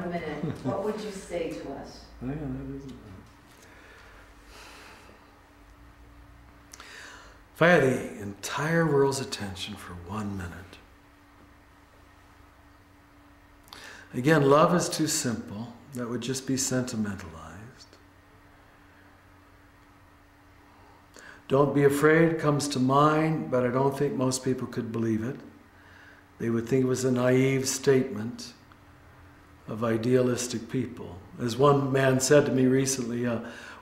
1 minute, what would you say to us? Yeah, that isn't. If I had the entire world's attention for 1 minute. Again, love is too simple. That would just be sentimentalized. Don't be afraid comes to mind, but I don't think most people could believe it. They would think it was a naive statement of idealistic people. As one man said to me recently,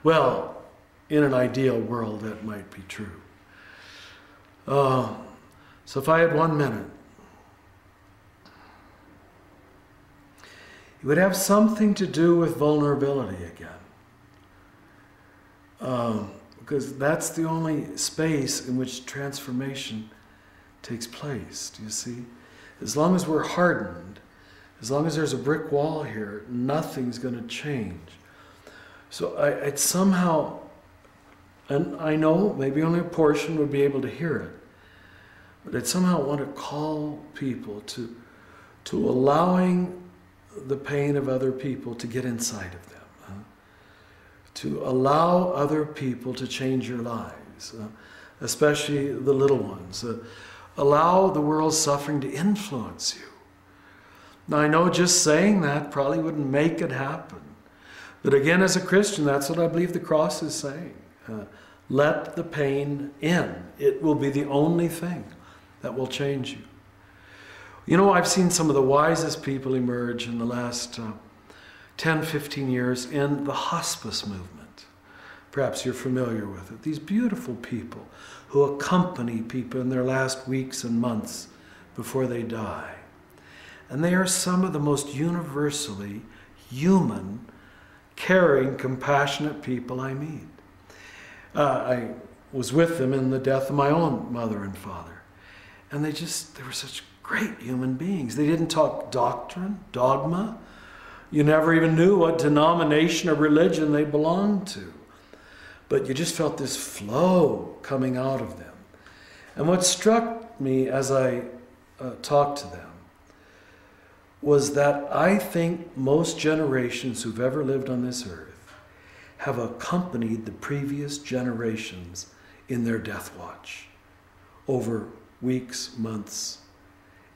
well, in an ideal world, that might be true. So if I had 1 minute, it would have something to do with vulnerability again. Because that's the only space in which transformation takes place, do you see? As long as we're hardened, as long as there's a brick wall here, nothing's going to change. So I'd somehow, and I know maybe only a portion would be able to hear it, but I'd somehow want to call people to allowing the pain of other people to get inside of them. To allow other people to change your lives, especially the little ones. Allow the world's suffering to influence you. Now I know just saying that probably wouldn't make it happen. But again, as a Christian, that's what I believe the cross is saying. Let the pain in. It will be the only thing that will change you. You know, I've seen some of the wisest people emerge in the last 10, 15 years in the hospice movement. Perhaps you're familiar with it. These beautiful people who accompany people in their last weeks and months before they die. And they are some of the most universally human, caring, compassionate people I meet. I was with them in the death of my own mother and father. And they were such great human beings. They didn't talk doctrine, dogma. You never even knew what denomination or religion they belonged to. But you just felt this flow coming out of them. And what struck me as I talked to them was that I think most generations who've ever lived on this earth have accompanied the previous generations in their death watch over weeks, months.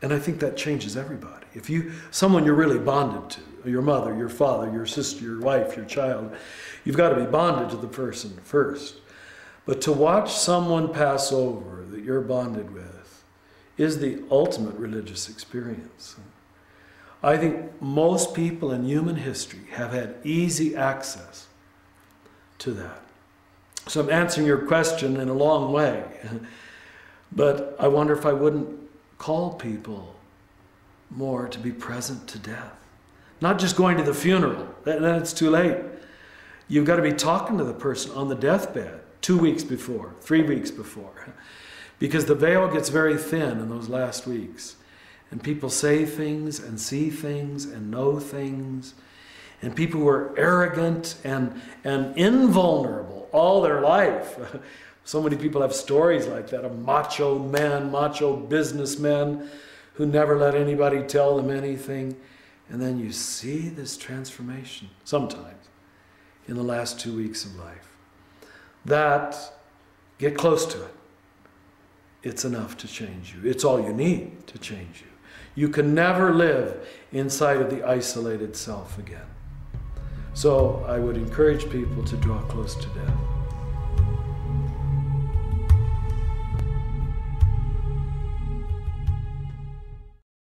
And I think that changes everybody. If someone you're really bonded to, your mother, your father, your sister, your wife, your child, you've got to be bonded to the person first. But to watch someone pass over that you're bonded with is the ultimate religious experience. I think most people in human history have had easy access to that. So I'm answering your question in a long way. But I wonder if I wouldn't call people more to be present to death. Not just going to the funeral, then it's too late. You've got to be talking to the person on the deathbed 2 weeks before, 3 weeks before. Because the veil gets very thin in those last weeks. And people say things and see things and know things. And people who are arrogant and invulnerable all their life. So many people have stories like that of macho men, macho businessmen who never let anybody tell them anything. And then you see this transformation, sometimes, in the last 2 weeks of life. That, get close to it. It's enough to change you. It's all you need to change you. You can never live inside of the isolated self again. So I would encourage people to draw close to death.